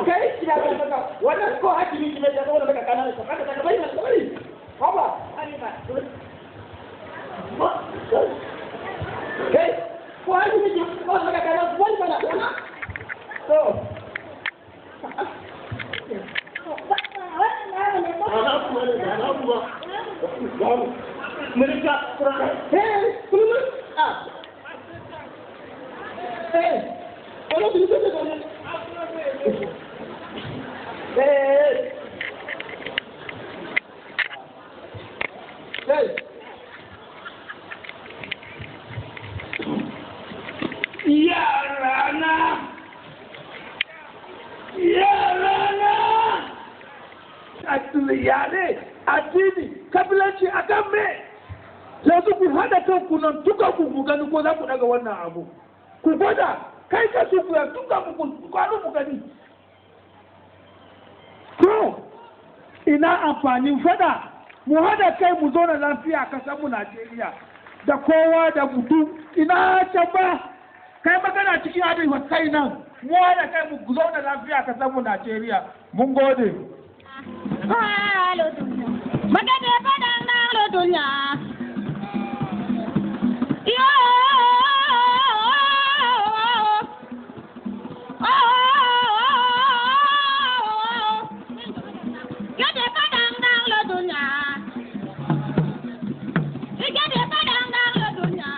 kai ina ga maka wannan ko hakimi ne da wannan maka kana ka ka bai nan bai haba ani ba kai ko hakimi ne ko maka kana bai bana to mereka kalau bisa jangan yare addini kabilanci akan me yanzu ku hada kanku nan duka ku gani ko za ku daga wannan abu ku gwada kai ka su ku duka ku kwano ku gani to ina amfanin fada mu hada kai mu zo na lafiya kasar mu Najeriya da kowa da mutum ina can ba kai magana cikin hadin kai nan mu hada kai mu zo na lafiya kasar mu Najeriya mun gode magana fadan na lodunya yo gade fadan na lodunya gade fadan na lodunya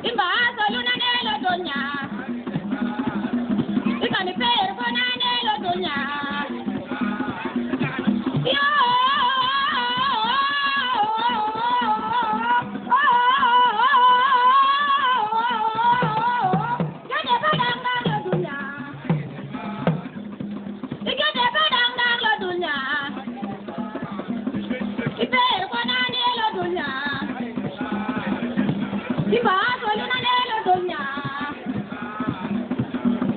imba soluna ne lodunya ikani per kona ne lodunya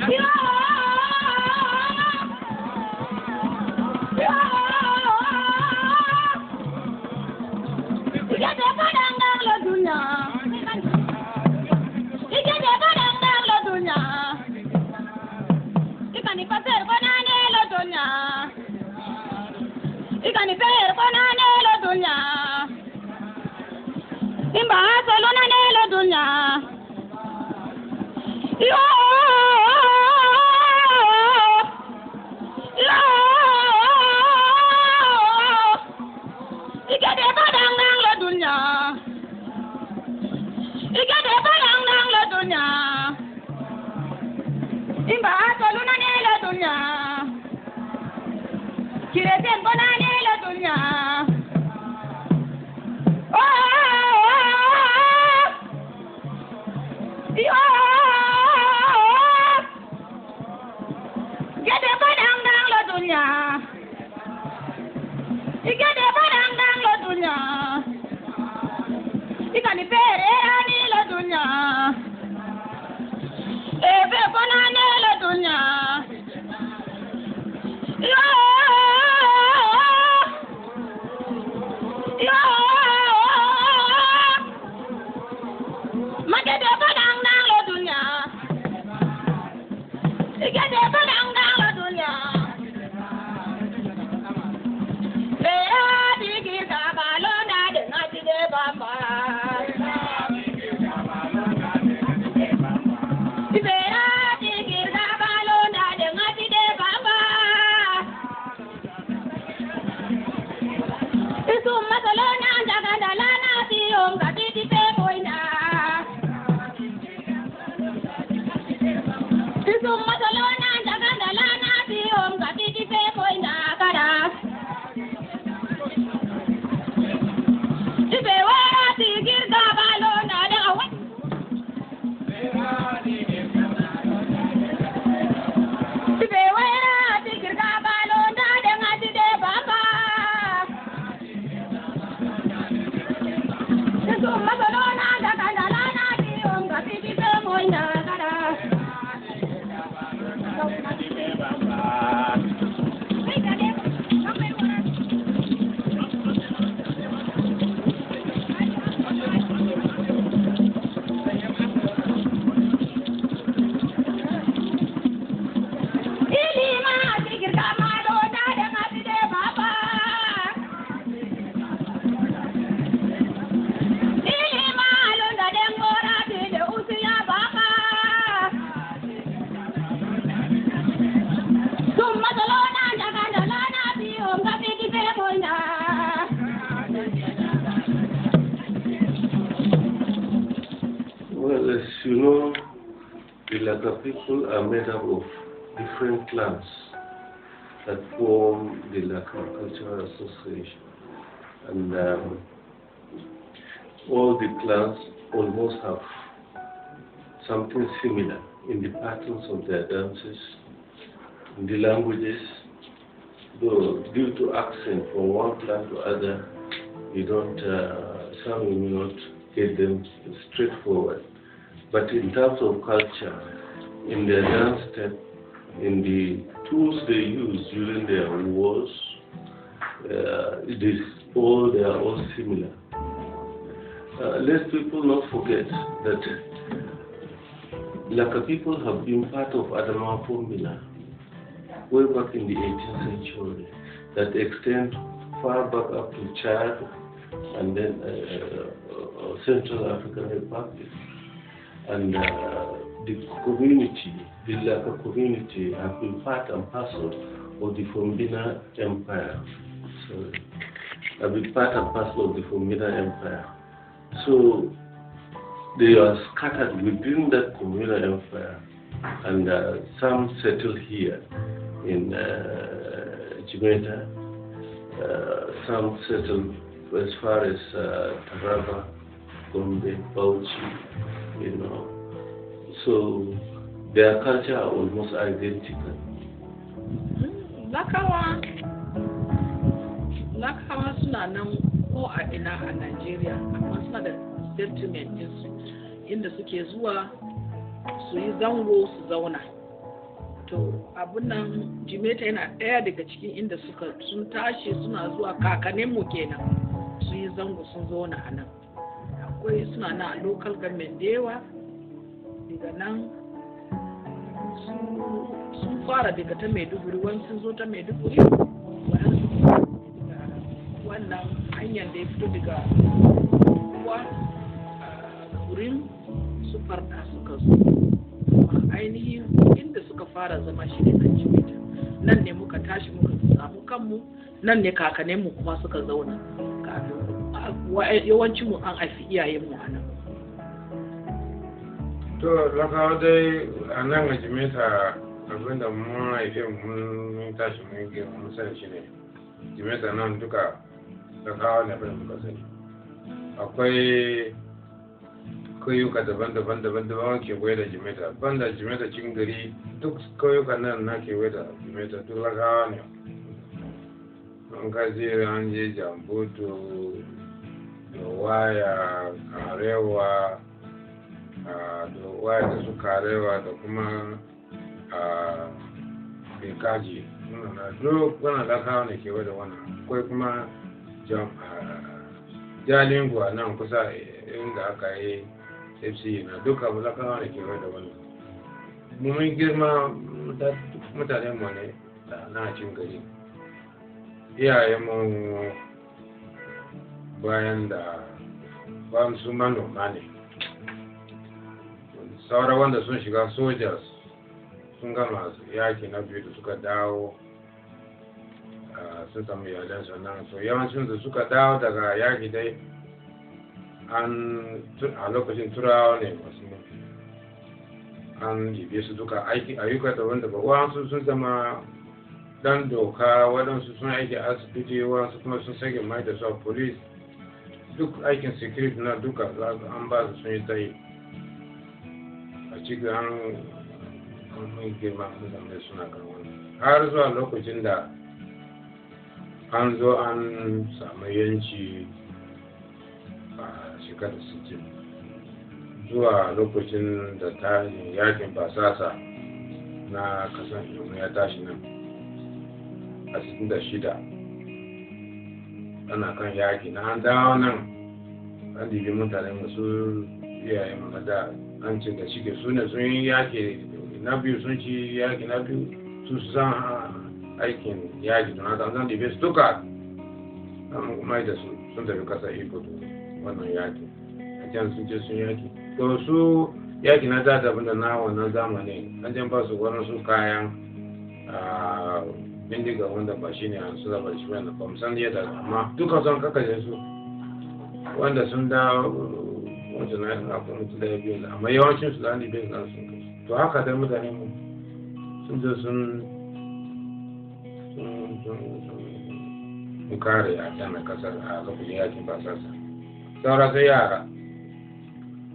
Yeah. Ikani paser konane lo dunya. Ikani per konane lo dunya. Imba solonane lo dunya. Yo. Ikade padang nang lo dunya. Ikade padang nang lo dunya. Imba solonane lo dunya. Kireten konane lo dunya. Yo. Ikade padang nang lo dunya. Ikade padang nang lo dunya. Ikani pere ani lo dunya. Ebe konane lo dunya. Yo. Yo. Magade padang nang lo dunya. Ikade padang nang lo dunya. Well, as you know, the Laka people are made up of different clans that form the Laka Cultural Association. And all the clans almost have something similar in the patterns of their dances, in the languages, though due to accent from one clan to other, you don't, some will not get them straightforward. But in terms of culture, in their dance step, in the tools they use during their wars, they are all similar. Let people not forget that Laka people have been part of Adamawa formula way back in the 18th century that extend far back up to Chad and then Central African Republic. And the community, the Laka community, have been part and parcel of the Fombina Empire. So, have been part and parcel of the Fombina Empire. So, they are scattered within that communal empire, and some settle here in Jimeta, some settle as far as Taraba, Gombe, Bauchi, you know. So their culture are almost identical. Lakawa suna nan ko a ina a Najeriya, amma suna da settlement ɗinsu inda suke zuwa su yi zango su zauna. To abun nan Jimeta yana ɗaya daga cikin inda sun tashi suna zuwa kakanninmu kenan su yi zango sun zauna a nan. Akwai suna na local government da yawa daga nan su sun fara daga ta Maiduguri, wani sun zo ta Maiduguri, wannan hanyar da ya fito daga kuwa wurin su farda suka zo. Ainihin inda suka fara zama shi ne nan Jimeta. Nan ne muka tashi muka samu kanmu, nan ne kakanninmu kuma suka zauna kafin yawancin mu an haifi iyayenmu a nan. To Laka dai a nan a Jimeta abinda mun haife mun tashi mun girma mun sani shi ne Jimeta nan duka Lakawa ne bai muka sani. Akwai kauyuka daban-daban kewaye da Jimeta, banda Jimeta cikin gari duk kauyukan nan na kewaye da Jimeta duk Lakawa ne. An kaje an je Jambutu, da waya, Karewa, da waya da su Karewa da kuma Bekaji. Duk wannan Lakawa ne kewaye da wannan. Akwai kuma Jalingo a nan kusa inda aka yi FC na duka Lakawa ne kewaye da wannan. Mun girma mutane mu ne na cin gari. Iyayenmu bayan su manoma ne. Saura wanda sun shiga sojas sun gama yaki na biyu da suka dawo sun samu iyalansu nan. So yawancin da suka dawo daga yaki dai a lokacin turawa ne masu an jibe su duka ayyuka daban-daban. Wasu sun zama dan doka, waɗansu sun aiki asibiti, wasu kuma sun sake mai da su a police. Duk aikin security na duka an ba su sun yi tayi a cikin an girma mutane suna kan wani har zuwa lokacin da an zo an samu yanci a shekarar 60 zuwa lokacin da ta yakin basasa na kasan ilmu ya tashi nan a 66 ana kan yaki na an dawo nan an dibi mutane masu iyaye da an ce da shike su ne sun yi yaki na biyu sun ci yaki na biyu su san aikin yaki don haka zan dibe su duka an mai da su sun tafi kasa iko wannan yaki a can sun ce sun yaki to su yaki na da daban da na wannan zamani an jan ba su wani su kayan bindiga wanda ba shi ne an su zaba shi wanda ba san yadda amma duka sun kakaje su wanda sun da wanda na yi akwai mutu da ya biyu amma yawancin su da an dibe su sun kai to haka dai mutane mu sun je sun kare a can na kasar a lokacin yakin basasa saura sai yara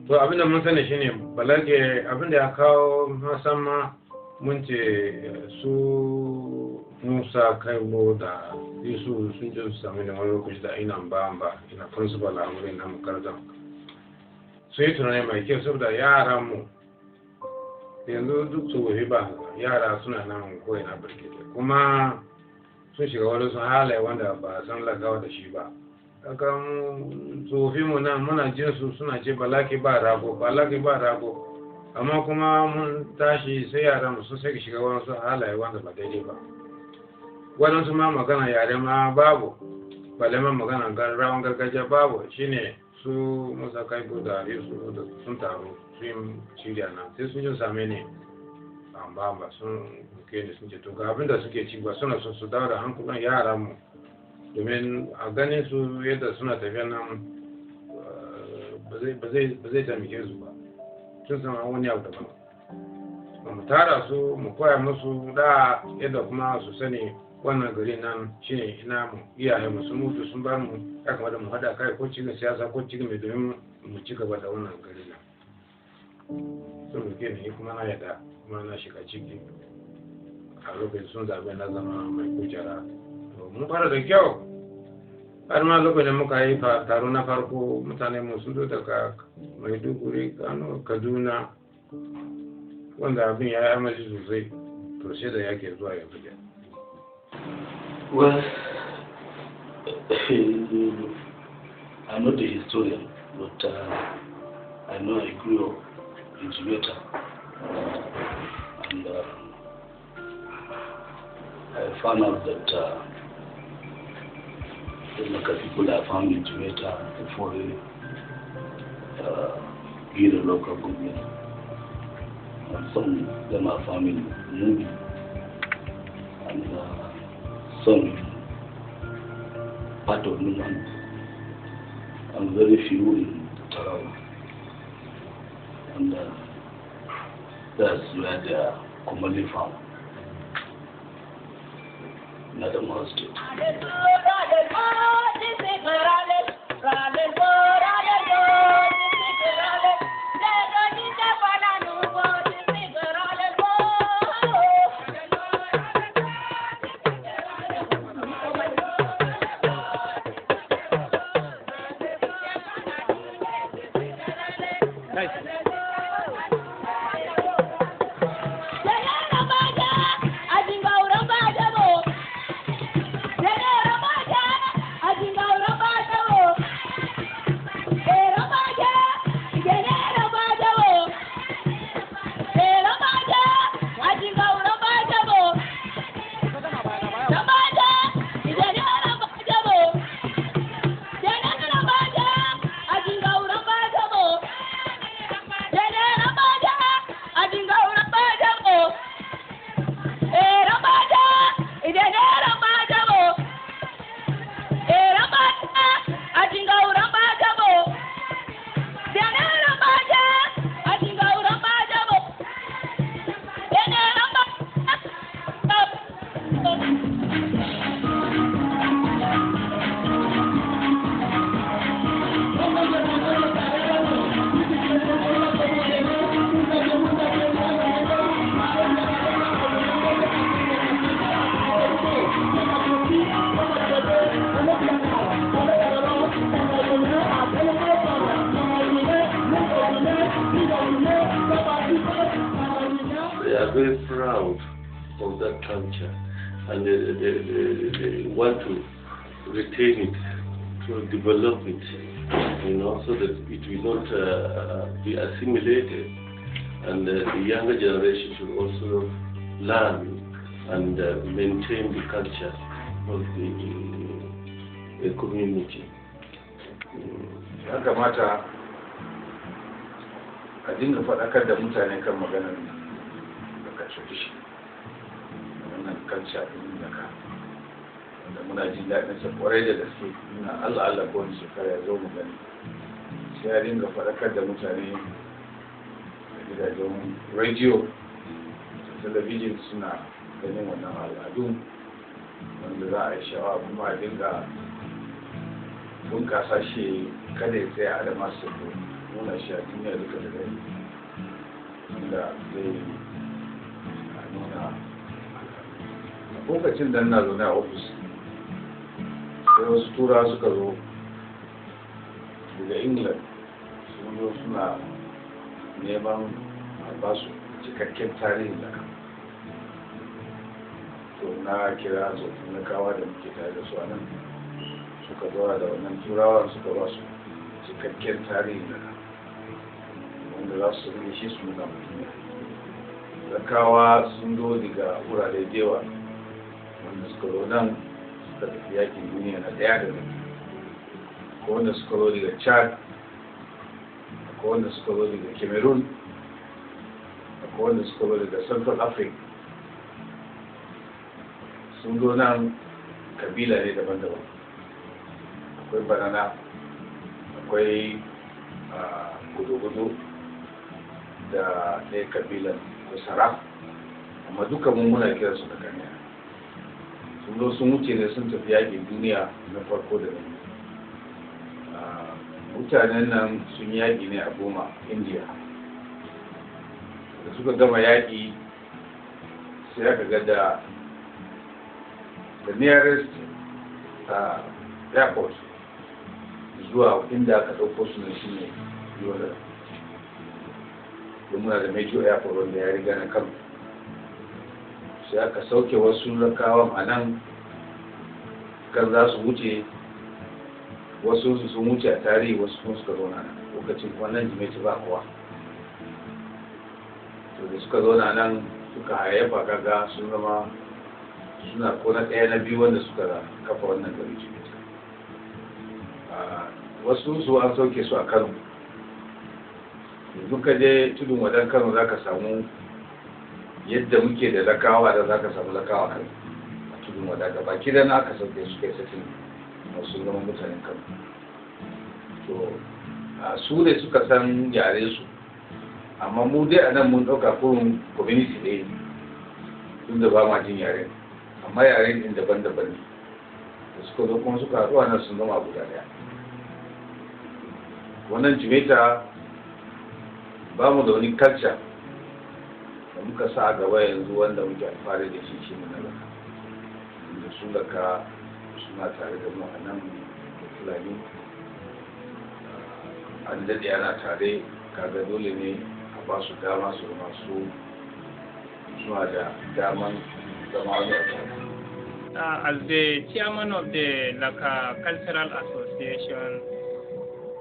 to abinda mun sani shine balage abinda ya kawo musamman mun ce su Musa Kaibo da Yusuf sun je su sami da wani lokaci da ina ina principal a wurin na makarantar su yi tunani mai kyau saboda yaran mu yanzu duk tsofaffi ba yara suna nan kawai na birkete kuma sun shiga wani sun halaye wanda ba san Lakawa da shi ba kakan tsofaffi mu nan muna jin su suna ce balaki ba rago amma kuma mun tashi sai yaran mu sun sai shiga wani sun halaye wanda ba daidai ba waɗansu ma magana yare ma babu balle ma magana rawan gargajiya babu shine su Musa Kaibo da Yusuf da sun taru su yi shirya nan sai sun jin same ne ba sun ke ne sun ce to ga abin da suke ci ba suna son su dawo da hankulan yaran mu domin a ganin su yadda suna tafiya nan ba zai taimake su ba sun sama wani abu daban mu tara su mu koya musu da yadda kuma su sani wannan gari nan shine ina mu iyaye mu sun mutu sun bar mu ya kamata mu hada kai ko cikin siyasa ko cikin mai domin mu ci gaba da wannan gari nan sun muke ne kuma na yadda kuma na shiga ciki a lokacin sun zaɓe na zama mai kujera to mun fara da kyau har ma lokacin muka yi taro na farko mutane mu sun zo daga Maiduguri, Kano, Kaduna wanda abin ya yi amashi sosai to sai da yake zuwa yanzu da well I'm not a historian but I know I grew up in Jimeta and I found out that the Laka people are found in Jimeta before they give a local government. And some of them are found in Mubi, and some in part of Numan, and very few in Tarawa. And that's where they are commonly found in Adamawa State. They are very proud of that culture, and they want to retain it, to develop it, so that it will not be assimilated, and the younger generation should also learn and maintain the culture of the community. Ya kamata a dinga faɗakar da mutane kan maganar daga tradition, wannan culture ɗin daga wanda muna jin daɗin sa kwarai da gaske. Muna Allah ko wani shekara ya zo mu gani, sai ya dinga faɗakar da mutane da gidajen rediyo da talabijin suna ganin wannan al'adun wanda za a yi sha'awa, kuma a dinga bunƙasa shi kada ya tsaya da masu nuna shi a duniya duka da gani, wanda zai nuna a lokacin da na zaune a ofis sai wasu tura suka zo daga England, sun zo suna neman a ba su cikakken tarihin da to na kira tsofin na kawa da muke tare da su a nan, suka zuwa da wannan turawa suka ba su cikakken tarihi da wanda za su rike shi su nuna mutum. Zakawa sun zo daga wurare da yawa wanda suka zo nan suka tafi yakin duniya na daya da nan, ko wanda suka zo daga Chad, ko wanda suka zo daga Cameroon, ko wanda suka zo daga Central Africa. Sun zo nan kabila ne daban-daban, akwai banana, akwai gudu-gudu da ɗaya kabilan kusara, amma duka mun muna kira su da kanya. Sun zo sun wuce ne sun tafi yaƙin duniya na farko da nan. Mutanen nan sun yaƙi ne a Goma, India. Da suka gama yaƙi sai aka ga da the nearest airport zuwa inda aka ɗauko su ne shi ne Yola. Don muna da major airport wanda ya riga na Kano. Sai aka sauke wasu rakawan a nan kan za su wuce, wasu sun wuce a tarihi, wasu kuma suka zo nan lokacin wannan Jimeta ba kowa. To da suka zo nan suka hayayyafa, kaga sun zama suna ko na ɗaya na biyu wanda suka kafa wannan gari Jimeta. Wasu su an sauke su a Kano. Yanzu ka je tudun wadan Kano za ka samu yadda muke da lakawa da za ka samu lakawa Kano a tudun wadan da baki da na aka sauke su kai sakin wasu zama mutanen Kano. To su ne suka san yare su, amma mu dai a nan mun ɗauka kurun community ɗaya tun da ba ma jin yare, amma yare ɗin daban-daban ne da suka zo kuma suka haɗu a nan sun zama guda ɗaya. Wannan Jimeta ba mu da wani culture da muka sa a gaba yanzu wanda muke alfahari da shi ne na Laka, da su Laka suna tare da mu a nan da Fulani. An daɗe ana tare, kaga dole ne a ba su dama su masu suna da daman zama wani a tare. As the chairman of the Laka Cultural Association,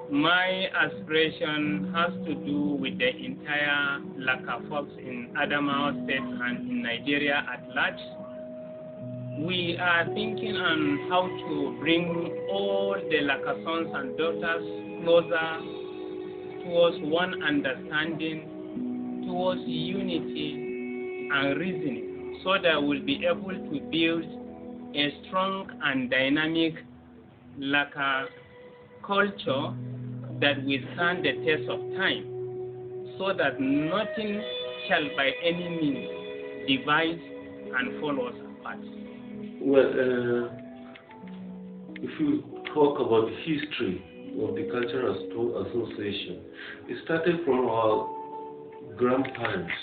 my aspiration has to do with the entire Laka folks in Adamawa State and in Nigeria at large. We are thinking on how to bring all the Laka sons and daughters closer towards one understanding, towards unity and reasoning, so that we'll be able to build a strong and dynamic Laka culture that will stand the test of time, so that nothing shall by any means divide and fall us apart. Well, if you talk about the history of the Cultural Association, it started from our grandparents.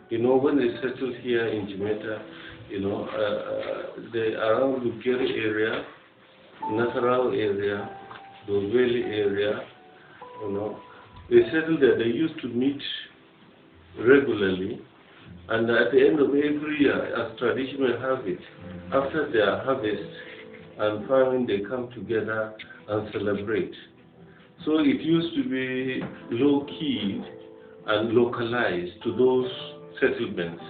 You know, when they settled here in Jimeta, you know, they around Lugeri area, Nasarawa area, Doveli area, you know, they settled there. They used to meet regularly, and at the end of every year, as tradition will have it, after their harvest and farming, they come together and celebrate. So it used to be low-key and localized to those settlements,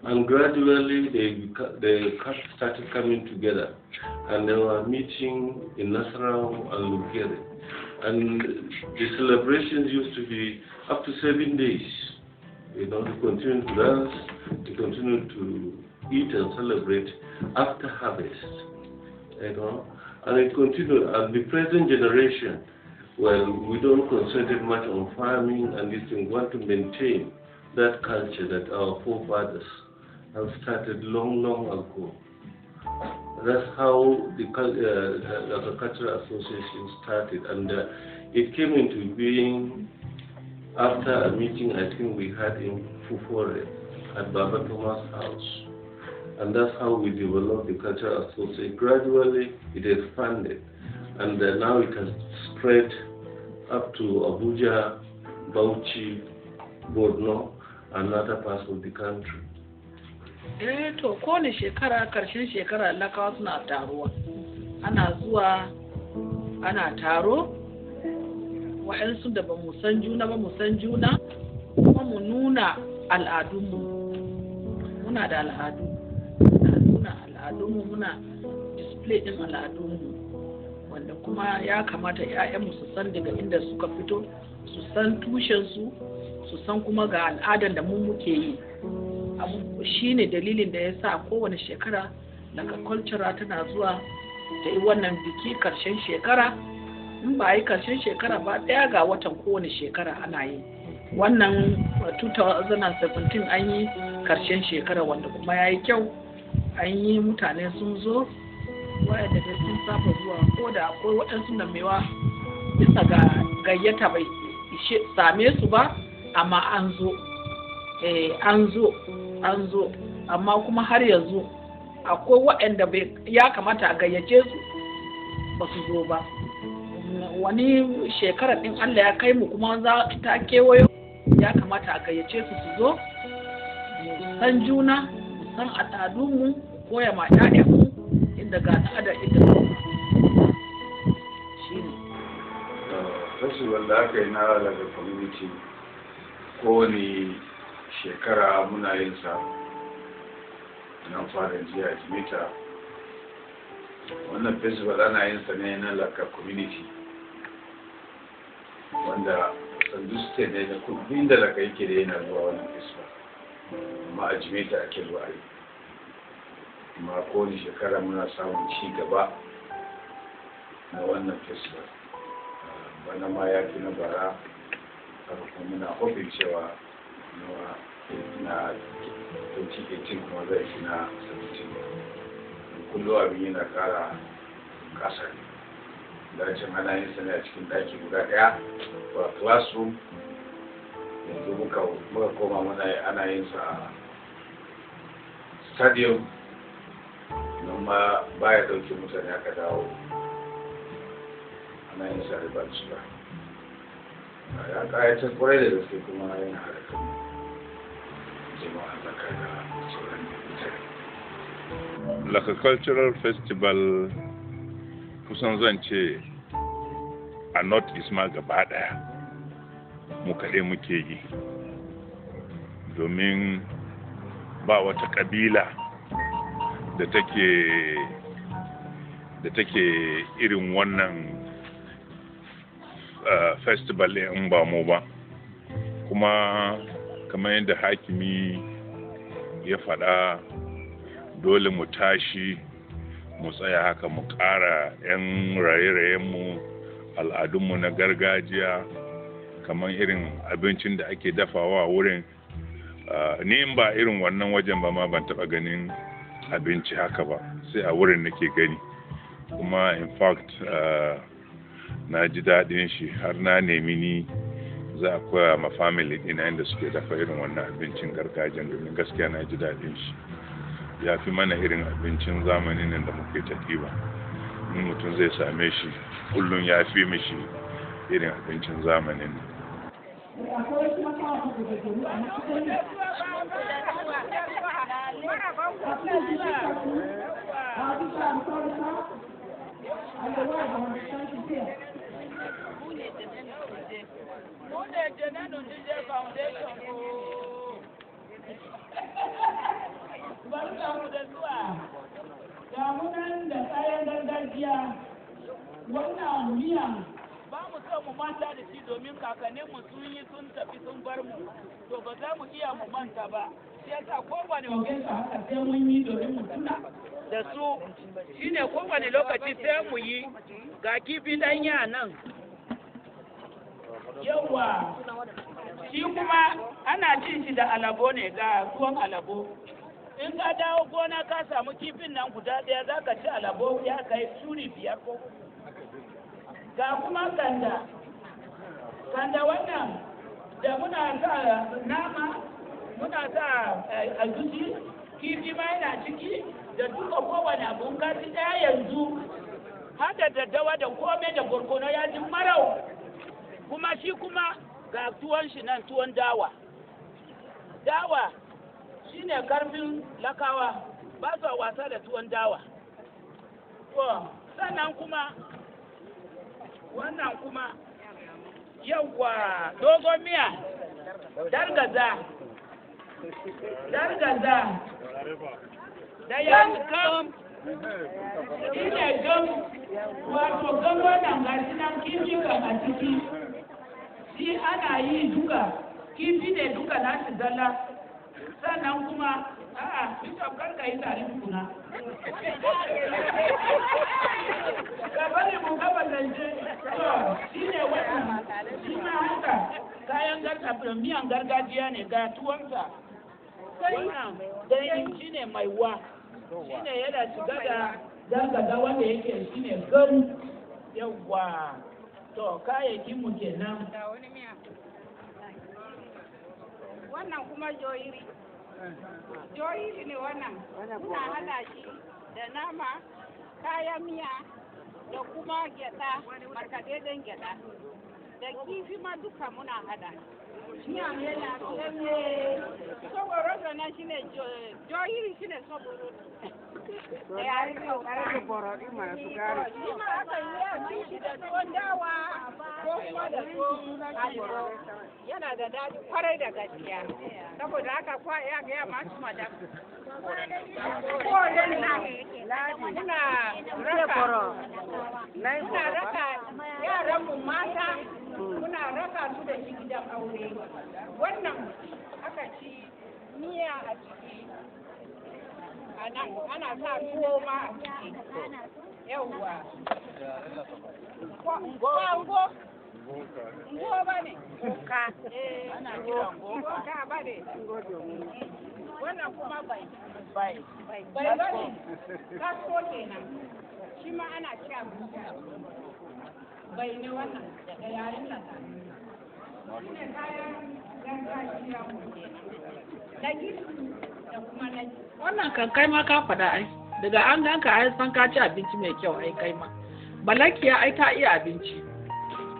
and gradually they started coming together, and they were meeting in Nasarawa and Lugeri, and the celebrations used to be up to 7 days. You know, they continue to dance, they continue to eat and celebrate after harvest. You know, and it continued. And the present generation, well, we don't concentrate much on farming and this thing. We want to maintain that culture that our forefathers have started long, long ago. That's how the Cultural Association started, and it came into being after a meeting I think we had in Fufore at Baba Thomas' house. And that's how we developed the Cultural Association. Gradually, it expanded, and now it has spread up to Abuja, Bauchi, Borno, and other parts of the country. To kowane shekara karshen shekara Lakawa suna taruwa, ana zuwa ana taro, wa'yansu da ba mu san juna kuma mu nuna al'adunmu. Muna da al'adu, muna nuna al'adunmu, muna display din al'adunmu, wanda kuma ya kamata 'ya'yanmu su san daga inda suka fito, su san tushensu, su san kuma ga al'adan da mu muke yi. Shi ne dalilin da ya sa kowane shekara Laka Cultural tana zuwa ta yi wannan biki karshen shekara. In ba a yi karshen shekara ba, ɗaya ga watan kowane shekara ana yi. Wannan 2017 an yi karshen shekara, wanda kuma ya yi kyau. An yi, mutane sun zo, waɗanda da sun saba zuwa, ko da akwai waɗansu da mewa bisa ga gayyata bai same su ba, amma an zo. An zo, amma kuma har yanzu akwai waɗanda ya kamata a gayyace su ba su zo ba. Wani shekarar ɗin Allah ya kai mu kuma za ta kewayo, ya kamata a gayyace su zo, mu san juna, mu san al'adunmu, koya ma 'ya'yanmu inda ga al'adar inda shi ne. Festival da aka yi na daga community kowane shekara muna yin sa nan fara jiya Jimeta. Wannan festival ana yin sa ne na Laka community wanda sandu state ne da kudu inda Laka yake da yana zuwa wannan festival, amma a Jimeta ake zuwa yi. Amma kowane shekara muna samun ci gaba na wannan festival. Bana ma ya fi na bara, haka kuma muna hoping cewa na 2018 kuma zai fi na 17. Kullum abin yana kara kasa ne. Dacin ana yin sa ne a cikin daki guda daya ba classroom. Yanzu muka koma ana yin sa a stadium nan ma baya dauke mutane aka dawo. Ana yin sa da balsu ba. Ya kayatar kwarai da gaske kuma yana haɗa kan jama'a Laka da sauran mutane. Laka Cultural Festival kusan zan ce a North East ma gaba ɗaya mu kaɗai muke yi, domin ba wata ƙabila da take irin wannan festival in ba mu ba. Kuma kamar yadda hakimi ya faɗa, dole mu tashi mu tsaya haka mu ƙara 'yan raye-rayenmu, al'adunmu na gargajiya, kamar irin abincin da ake dafawa a wurin. Ni in ba irin wannan wajen ba ma ban taɓa ganin abinci haka ba, sai a wurin nake gani. Kuma in fact na ji daɗin shi, har na nemi ni za a koya ma family ɗina inda suke dafa irin wannan abincin gargajiyan, domin gaskiya na ji daɗin shi. Ya fi mana irin abincin zamanin nan da muke tafi ba. In mutum zai same shi kullum ya fi mishi irin abincin zamanin nan. Barkanmu da zuwa, ga munan da kayan gargajiya. Wannan miya ba mu so mu manta da shi domin kakanninmu sun tafi sun bar mu, to ba za mu iya mu manta ba. Sai yasa kowane wajensa haka sai mun yi domin mu tuna da su. Shine kowane lokaci sai mu yi. Ga kifi danya nan. Yawwa, shi kuma ana cin shi da alabo ne, ga tuwon alabo. In ka dawo gona ka samu kifin nan guda ɗaya za ka ci alabo ya kai suri 5 ko 3. Ga kuma kanda wannan da muna sa nama, muna sa agushi, kifi ma yana ciki da duka kowane abun kasi ɗaya yanzu. Hada daddawa da kome da barkono ya ji marau. Kuma shi kuma ga tuwon shi nan, tuwon dawa. Dawa shi ne karfin Lakawa, ba su wasa da tuwon dawa. Sannan kuma wannan kuma yawwa dogon miya, dargaza da yankan shi ne gam, wato gam wannan gashi nan kifi kan a ciki. Shi ana yi duka, kifi ne duka na shi zalla. Sannan kuma bishop karka yi tare kuna. Ka bari mu gaba zance. Shi ne wannan, shi ma haka kayan miyan gargajiya ne, ga tuwonsa. Wannan dai shi ne maiwa, shi ne yana shiga da gargaza wanda yake shi ne gam. Yawwa, to kayayyakin mu kenan. Wannan kuma joyiri. Joyiri ne wannan. Muna hada shi da nama, kayan miya, da kuma gyada, markaɗeɗen gyada. Da kifi ma duka muna hada. Soboro na shine joyiri shine soboro. Ya yi boro din mara su gari. Shi ma aka yi abinci da tuwon dawa ko kuma da tuwon aliboro. Yana da daɗi kwarai da gaskiya. Saboda haka kwa ya ga masu madam. Muna raka yaran mu mata muna raka su da shi gidan aure. Wannan aka ci miya a ciki ana sa tuwo ma a ciki yawwa ngo ba ne ana kira ngo ba ne wannan kuma bai ba ne kasko kenan shi ma ana kira bai ne wannan daga yaren laka shine kayan gargajiya mu kenan da kuma na wannan kan kai ma ka faɗa ai daga an ganka ai san ka ci abinci mai kyau ai kai ma balakiya ai ta iya abinci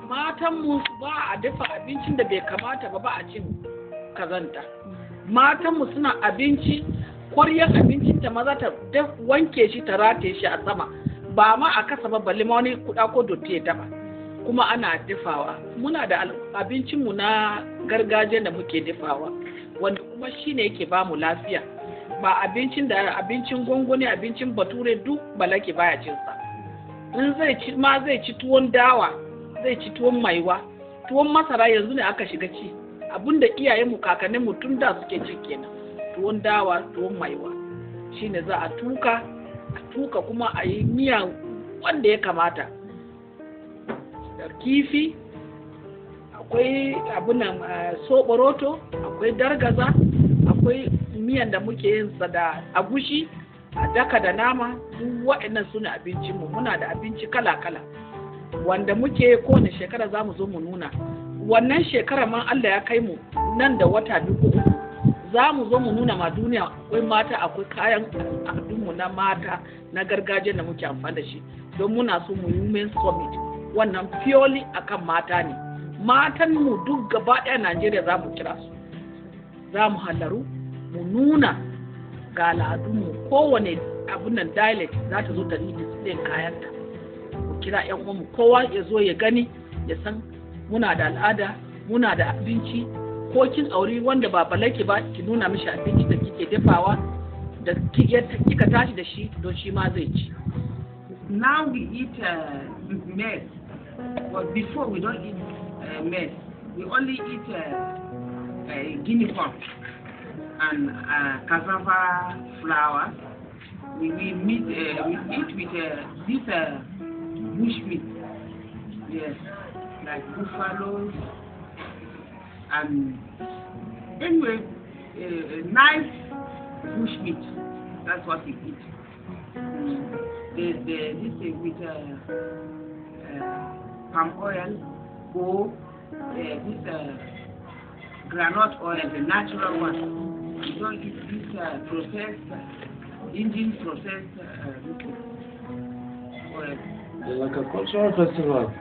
matanmu ba a dafa abincin da bai kamata ba a cin kazanta matanmu suna abinci ƙwaryar abincin ta maza ta wanke shi ta rataye shi a sama ba ma a kasa ba balle ma wani kuɗa ko dotti ya taba kuma ana dafawa muna da abincinmu na gargajiya da muke dafawa wanda kuma shine yake ba mu lafiya ba abincin gwangwani abincin bature duk balaki baya cin sa in zai ci tuwon dawa zai ci tuwon maiwa tuwon masara yanzu ne aka shiga ci abinda iyayenmu kakanninmu tun da suke ci kenan tuwon dawa tuwon maiwa shine za a tuka kuma a yi miya wanda ya kamata da kifi akwai abunan soɓoroto akwai dargaza akwai miyan da muke yin sa da agushi a daka da nama duk waɗannan suna abincinmu muna da abinci kala-kala wanda muke kowane shekara za mu zo mu nuna wannan shekara man Allah ya kai mu nan da wata 2 za mu zo mu nuna ma duniya akwai mata akwai kayan al'adunmu na mata na gargajiya da muke amfani da shi don muna so mu yi women summit wannan purely akan mata ne matan mu duk gaba ɗaya Najeriya za mu kira su za mu hallaru mu nuna ga al'adunmu kowane abun nan dialect za ta zo ta yi display kayanta mu kira ƴan uwanmu kowa ya zo ya gani ya san muna da al'ada muna da abinci ko kin auri wanda ba balaki ba ki nuna mishi abinci da kike dafawa da kika tashi da shi don shi ma zai ci. Now we eat maize, but before we don't eat maize. We only eat guinea corn and cassava flour. We eat with this bush meat, yes, like buffaloes. And anyway, nice bush meat. That's what we eat. This thing with palm oil or this granite oil, the natural one. We don't eat this processed, engine processed oil. Like a cultural festival,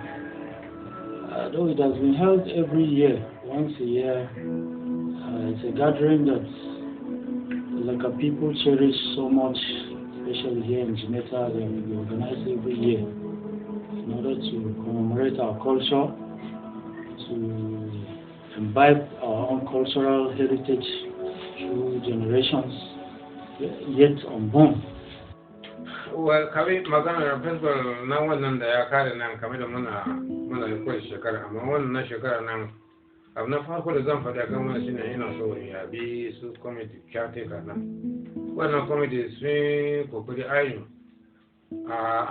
though it has been held every year. Once a year, it's a gathering that Laka people cherish so much, especially here in Jimeta. We organize every year in order to commemorate our culture, to imbibe our own cultural heritage through generations yet unborn. Well, kawai maganar festival na wannan da ya kare nan kamar da muna da kowace shekara, amma wannan na shekara nan abu na farko da zan faɗa kan wani shine ina so ya bi su committee caretaker nan. Wannan committee sun kokari ayin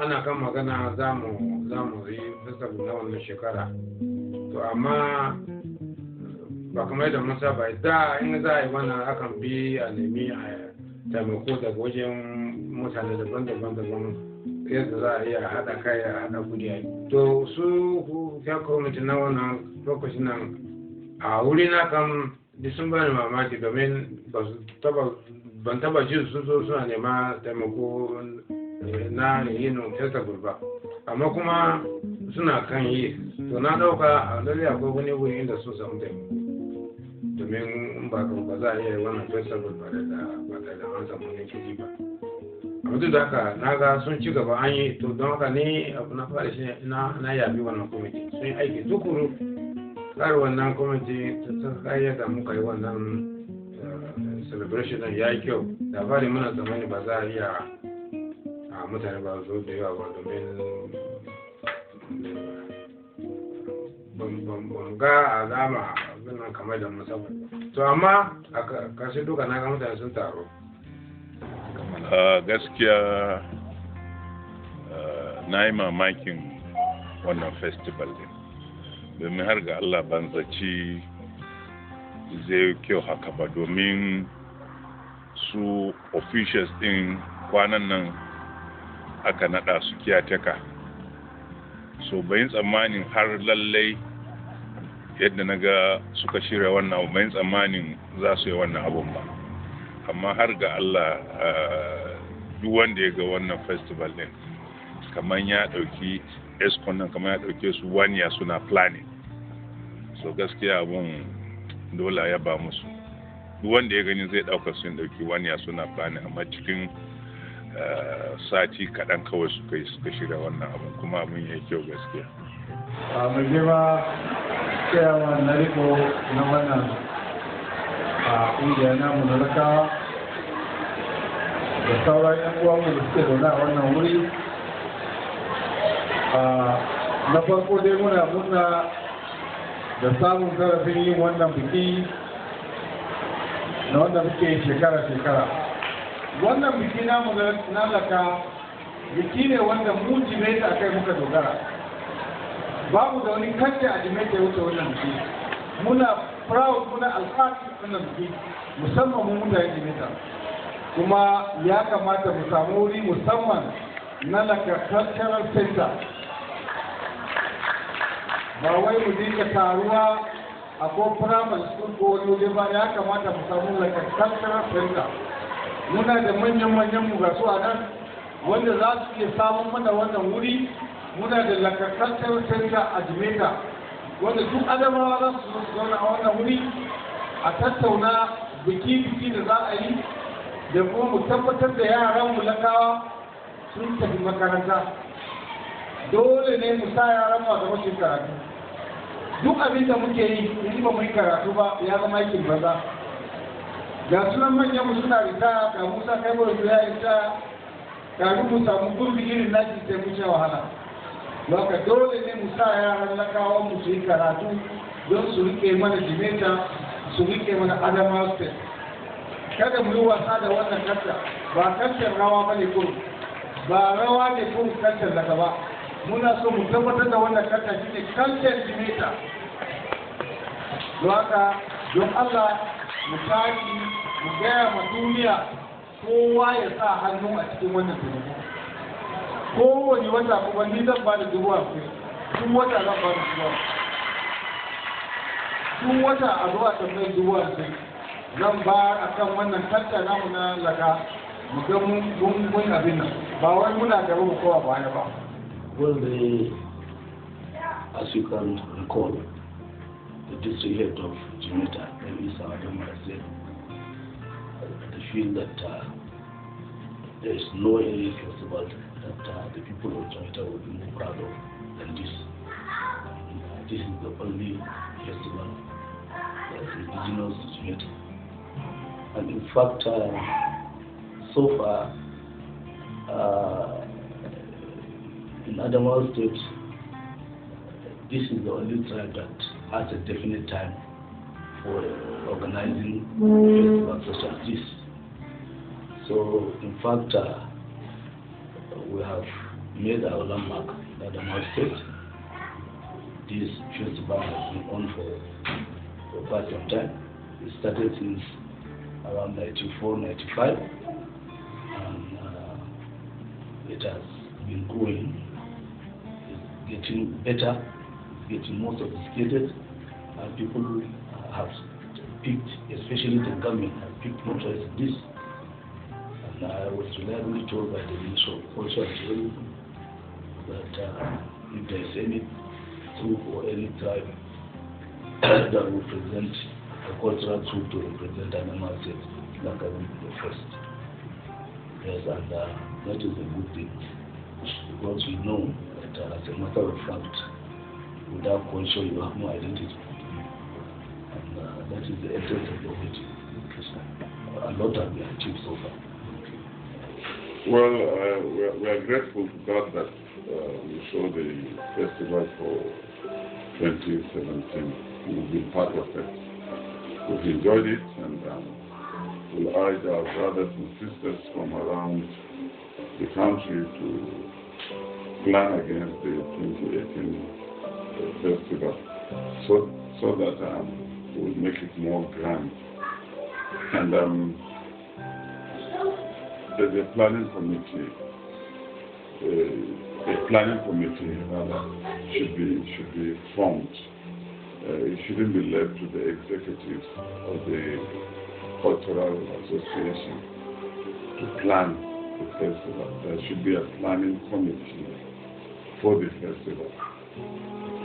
ana kan magana za mu yi festival na wannan shekara. To amma ba kamar da mun saba da in za a yi wannan akan bi a nemi a taimako daga wajen mutane daban-daban yadda za a iya haɗa kai a haɗa kudi a yi. To su ya kwamiti na wannan lokacin nan a wuri na kan sun bani mamaki domin ban taba ji su so suna nema taimako na yin festival ba, amma kuma suna kan yi. To na ɗauka a lalle akwai wani wuri inda sun samu taimako. domin ba za a iya wannan festival ba da an samu ne kuɗi ba. Amma duk da haka na ga sun ci gaba an yi, to don haka ne abu na fara shi na yabi wannan kwamiti sun yi aiki tukuru. Tsari wannan kwamiti ta kayyar da muka yi wannan celebration din ya yi kyau. Da fari muna zamani ba za a iya a mutane ba zo da yawa ba domin ban ga alama abin nan kamar da musamman. To amma a ƙarshe duka na ga mutane sun taro. Gaskiya na yi mamakin wannan festival din, domin har ga Allah ban zaci zai kyau haka ba, domin su officials din kwanan nan aka nada su kiyateka, so bayin tsammanin har lallai yadda na ga suka shirya wannan bayin tsammanin za su yi wannan abun ba. Amma har ga Allah duk wanda ya ga wannan festival din kamar ya dauki escon nan kamar ya dauke su waniya suna planning, so gaskiya abun dole ya ba musu. Duk wanda ya gani zai dauka sun dauki waniya suna planning, amma cikin sati kaɗan kawai suka shirya wannan abun, kuma abun ya kyau gaskiya. Mai girma tsayawa na riko na wannan ƙungiyar namu na Laka da sauran 'yan uwanmu da suke zaune a wannan wuri. Na farko dai muna da samun zarafin yin wannan biki na wanda muke shekara-shekara. Wannan biki namu na Laka biki ne wanda mu Jimeta kai muka dogara. Babu da wani kacce a Jimeta ya wuce wannan biki. Muna proud, muna alfahari wannan biki, musamman mu mutane Jimeta. Kuma ya kamata mu samu wuri musamman na Laka Cultural Center. Ba wai mu dinga taruwa a ko primary school ko wani waje ba, ya kamata mu samu Laka Cultural Center. Muna da manyan mu ga su a nan wanda za su iya samun mana wannan wuri. Muna da Laka Cultural Center a Jimeta wanda duk adamawa za su zauna a wannan wuri a tattauna biki da za a yi, da kuma mu tabbatar da yaran mu Lakawa sun tafi makaranta. Dole ne mu sa yaran mu a gaba su karatu. Duk abin da muke yi in ba mu yi karatu ba ya zama aikin banza. Ga sunan manyan mu suna ritaya, ga Musa kai mu ya ritaya, ga mu samu gurbi irin naki sai mu sha wahala. Baka dole ne mu sa yaran Lakawa mu su yi karatu don su rike mana Jimeta, su rike mana Adamawa State. Kada mu yi wasa da wannan kanta, ba kantar rawa ba ne kuma, ba rawa ne kuma kantar daga ba. Muna so mu tabbatar da wannan kanta shi ne kantar Jimeta. Don haka, don Allah mu tashi mu gaya ma duniya kowa ya sa hannu a cikin wannan taimako. Kowane wata kuma ni zan ba da $50,000, duk wata zan ba da $50,000. Duk wata a zuwa tambayar $50,000 zan ba a kan wannan kanta namu na Laka mu ga mun abin nan, ba wai muna gaba mu kowa baya ba. Well, as you can recall, the district head of Jimeta, Mr. Adam said, they feel that there is no any festival that the people of Jimeta will be more proud of than this. This is the only festival that is indigenous to Jimeta. And in fact, so far, in Adamawa State, this is the only tribe that has a definite time for organizing festivals such as this. So, in fact, we have made our landmark in Adamawa State. This festival has been on for quite some time. It started since around 94, 95, and it has been growing. It's getting better, it's getting more sophisticated, and people have picked, especially the government, have picked interest in this. And I was reliably told by the Minister of Culture and Tourism that if there is any group or any tribe that will present a cultural tool to represent an animal state, Laka will be the first. Yes, and that is a good thing, because we know that as a matter of fact, without culture you have no identity. And that is the essence of the whole thing. A lot has been achieved so far. Well, we are grateful to God that we saw the festival for 2017. We've been part of it. We've enjoyed it, and we'll urge our brothers and sisters from around the country to plan against the 2018 festival, so that we'll make it more grand. And there's a planning committee. A planning committee rather should be formed. It shouldn't be left to the executives of the cultural association to plan the festival. There should be a planning committee for the festival,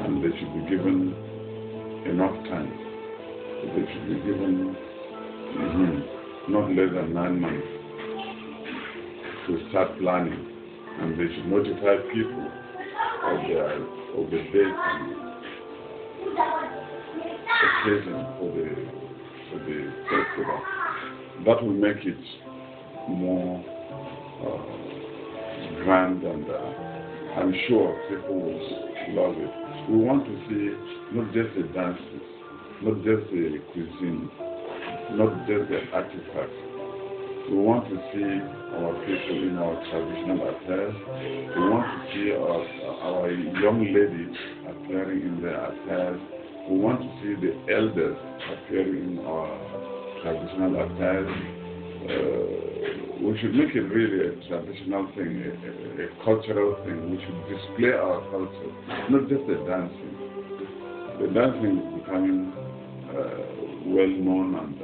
and they should be given enough time. They should be given not less than 9 months to start planning, and they should notify people of the date and occasion for the festival. That will make it more grand, and I'm sure people will love it. We want to see not just the dances, not just the cuisine, not just the artifacts. We want to see our people in our traditional attire. We want to see our young ladies appearing in their attire. We want to see the elders appearing in our traditional attire. We should make it really a traditional thing, a cultural thing. We should display our culture, not just the dancing. The dancing is becoming well known and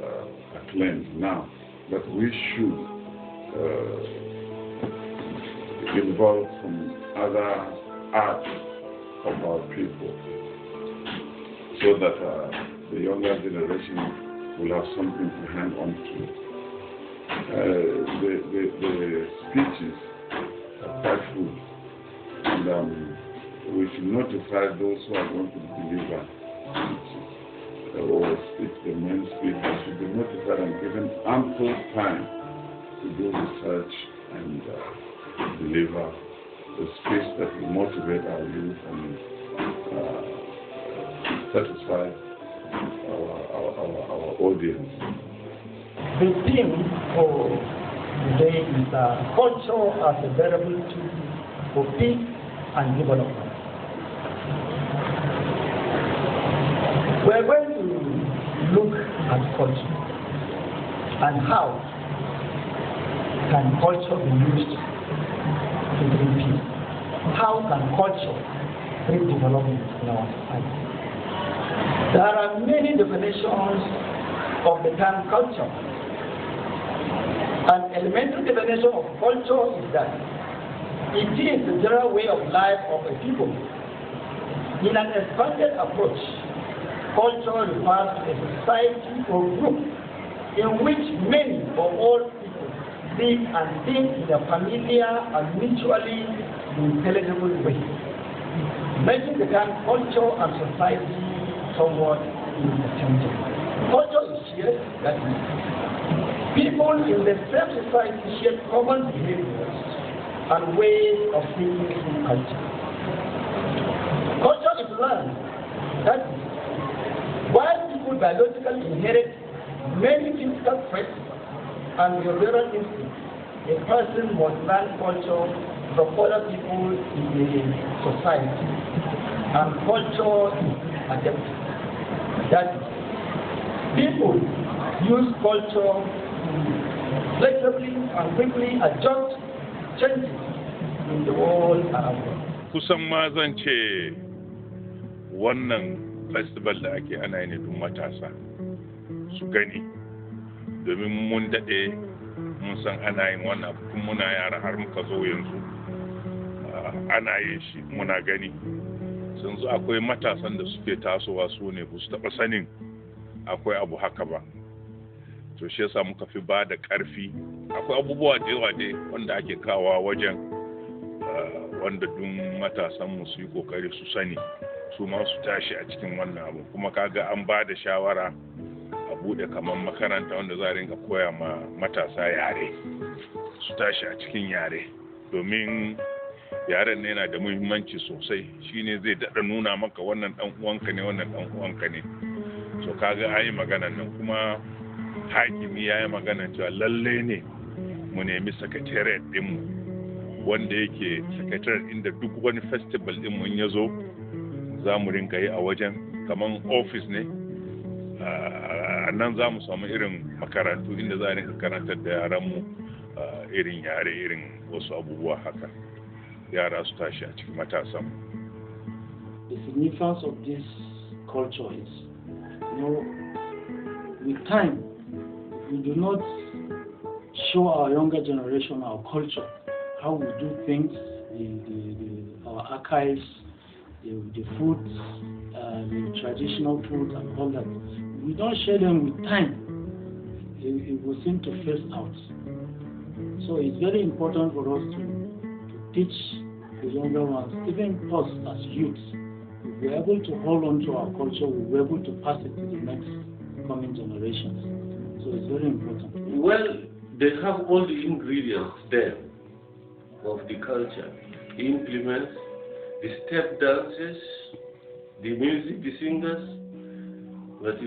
acclaimed now, but we should involve some other arts of our people, so that the younger generation will have something to hang on to. The speeches are quite good, and we should notify those who are going to deliver speeches or speak the main speakers should be notified and given ample time to do research and deliver the speech that will motivate our youth and satisfy our audience. The theme for today is culture as a variable tool for peace and development. We are going to look at culture and how can culture be used to bring peace. How can culture bring development in our society? There are many definitions of the term culture. An elementary definition of culture is that it is the general way of life of a people. In an expanded approach, culture refers to a society or group in which many or all people live and think in a familiar and mutually intelligible way, making the term culture and society somewhat interchangeable. Culture is shared, that is, people in the same society share common behaviors and ways of thinking through culture. Culture is learned, that is, while people biologically inherit many physical traits and behavioral instincts, a person must learn culture from other people in the society, and culture is adaptive. That is, people use culture to flexibly and quickly adjust changes in the world around them. Kusan ma zan ce wannan festival da ake ana yi ne don matasa su gani, domin mun daɗe mun san ana yin wannan tun muna yara har muka zo yanzu ana yin shi muna gani. Yanzu akwai matasan da suke tasowa su ne ba su taɓa sanin akwai abu haka ba. To shi yasa muka fi ba da ƙarfi. Akwai abubuwa da yawa dai wanda ake kawo wajen wanda duk matasanmu su yi kokari su sani su ma su tashi a cikin wannan abu. Kuma kaga an ba da shawara a bude kamar makaranta wanda za a ringa koya ma matasa yare su tashi a cikin yare, domin yaren ne yana da muhimmanci sosai. Shine zai daɗa nuna maka wannan ɗan uwanka ne, wannan ɗan uwanka ne. So kaga an yi maganan nan, kuma hakimi ya yi magana cewa lalle ne mu nemi secretariat ɗinmu wanda yake secretariat inda duk wani festival ɗinmu in ya zo za mu rinka yi a wajen, kamar office ne. Nan za mu samu irin makarantu inda za a rinka karantar da yaranmu irin yare, irin wasu abubuwa haka, yara su tashi a cikin matasanmu. The significance of this culture is, with time, if we do not show our younger generation our culture, how we do things, our archives, the food, the traditional food and all that, if we don't share them with time, it will seem to phase out. So it's very important for us to teach the younger ones, even us as youths. If we're able to hold on to our culture, we're able to pass it to the next coming generations. So it's very important. Well, they have all the ingredients there of the culture, the implements, the step dances, the music, the singers. But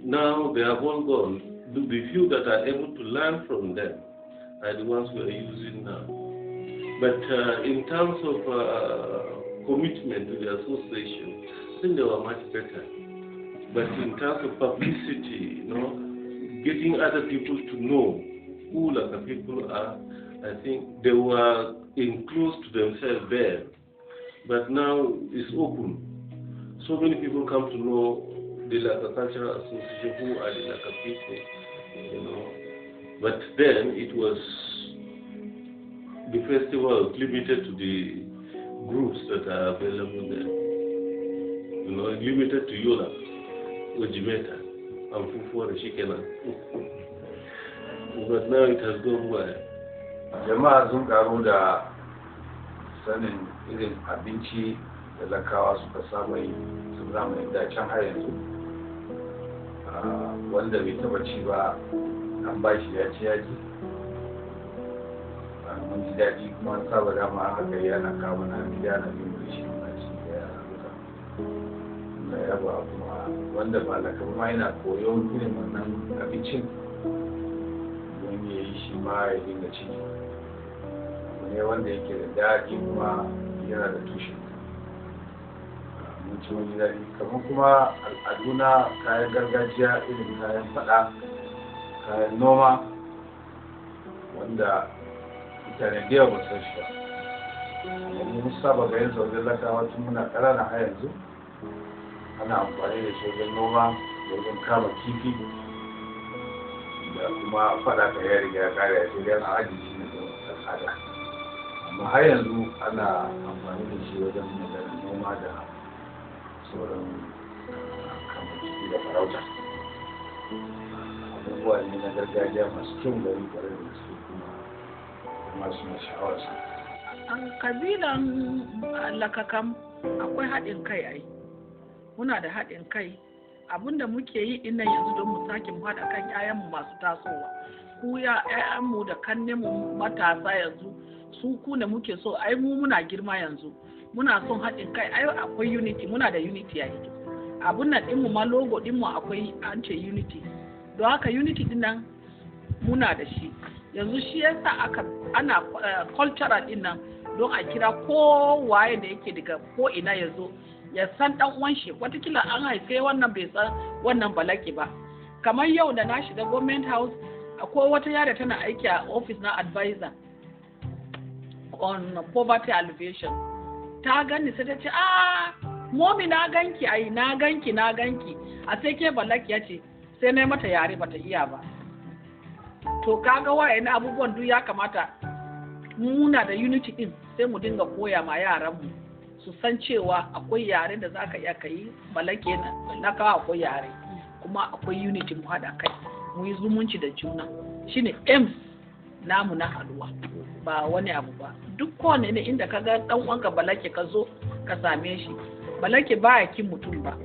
now they have all gone. The few that are able to learn from them are the ones we are using now. But in terms of commitment to the association, I think they were much better. But in terms of publicity, getting other people to know who Laka people are, I think they were enclosed to themselves there. But now it's open. So many people come to know the Laka Cultural Association, who are the Laka people, But then it was, the festival was limited to the groups that are available there. Limited to Yola, or Jimeta, and Fufu and Shikena. But now it has gone wide. Jama'a sun karu da sanin irin abinci da Lakawa suka saba yi sun zamanin da can har yanzu. Wanda bai taba ci ba an ba shi ya ci yaji. Mun ji daɗi kuma an saba dama haka yana kawo na gida na yin da shi na ci da yara duka. Da yaba kuma wanda ba Laka ma yana koyon irin wannan abincin don ya yi shi ma ya dinga ci. Ne wanda yake da daɗi kuma yana da tushe. Mun ci wani daɗi kamar kuma al'aduna kayan gargajiya irin kayan faɗa, kayan noma wanda mutane da yawa ba san shi ba. Mun saba ga yin saurin Lakawa tun muna ƙanana a yanzu. Ana amfani da shi wajen noma, wajen kama kifi da kuma faɗa ka ya riga ya kare ya ce dan a ajiye shi ne don al'ada. Amma har yanzu ana amfani da shi wajen maganin noma da sauran kama kifi da farauta. Abubuwa ne na gargajiya masu kyau gari kwarai da gaske kuma masu na sha'awarsa. Kabilan Lakakam akwai haɗin kai ai. Muna da haɗin kai. Abinda muke yi ina yanzu don mu sake mu haɗa kan 'ya'yanmu masu tasowa. Ku 'ya'yanmu da kannenmu matasa yanzu su ku ne muke so, ai mu muna girma yanzu. Muna son haɗin kai, ai akwai unity, muna da unity a yi. Abun nan ɗinmu ma logo ɗinmu akwai an ce unity. Don haka unity ɗin nan muna da shi. Yanzu shi yasa ana cultural ɗin nan don a kira kowaye da yake daga ko ina ya zo ya san dan uwan shi. Watakila an haife wannan bai san wannan balaki ba. Kamar yau da na shiga government house akwai wata yara tana aiki a office na advisor on poverty alleviation. Ta gani sai ta ce momi na ganki ai na ganki a sai ke balaki ya ce sai na mata yare bata iya ba. To kaga wayannan abubuwan duk ya kamata muna da unity din sai mu dinga koya ma yaranmu su san cewa akwai yare da zaka iya kai balake na kawo akwai yare kuma akwai unity mu haɗa kai mu yi zumunci da juna shine aims namu na haɗuwa ba wani abu ba duk kowane ne inda ka ga ɗan uwanka balake ka zo ka same shi balake ba ya kin mutum ba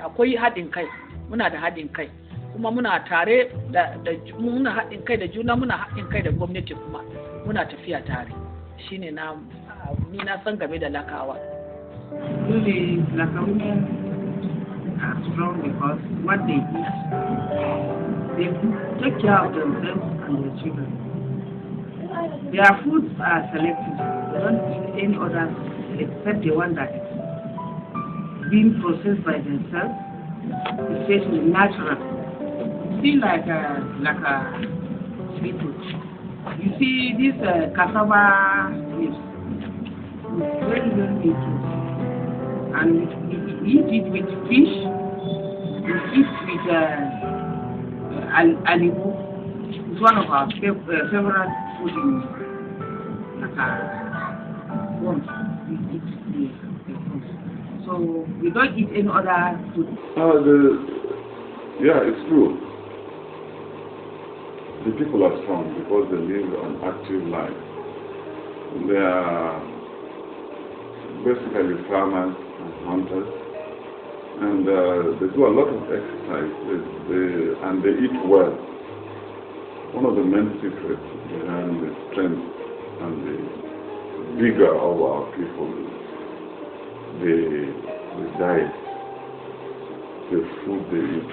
akwai haɗin kai muna da haɗin kai kuma muna tare da muna haɗin kai da juna muna haɗin kai da gwamnati kuma muna tafiya tare shine na ni na san game da Lakawa. Really, Laka women are strong because what they eat, they take care of themselves and their children. Their foods are selected. They don't eat any other except the one that is being processed by themselves, especially natural. See like people. You see this cassava leaves. It's very, very easy. And we eat it with fish, we eat with alibu. It's one of our favorite food in homes. We eat the food. So we don't eat any other food. Yeah, it's true. The people are strong because they live an active life. They are basically farmers and hunters, and they do a lot of exercise, and they eat well. One of the main secrets behind the strength and the vigor of our people is the diet, the food they eat.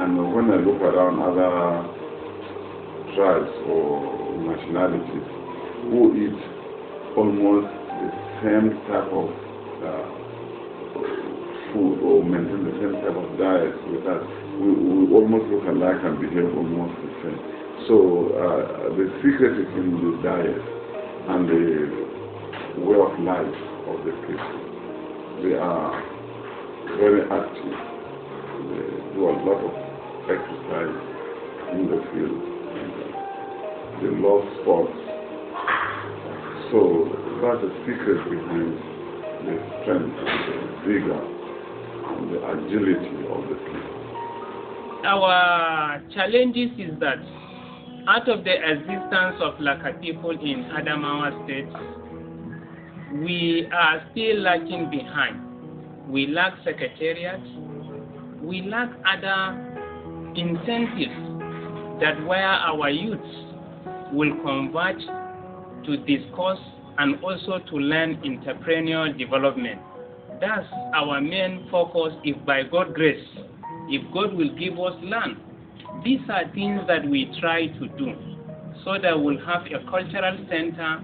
And when I look around other tribes or nationalities who eat almost the same type of food or maintain the same type of diet with us, we almost look alike and behave almost the same. So the secret is in the diet and the way of life of the people. They are very active. They do a lot of exercise in the field. They love sports. So that's the secret behind the strength, the vigor, and the agility of the people. Our challenges is that out of the existence of Laka people in Adamawa State, we are still lagging behind. We lack secretariat. We lack other incentives that where our youths will converge to discuss and also to learn entrepreneurial development. That's our main focus. If by God's grace, if God will give us land, these are things that we try to do so that we'll have a cultural center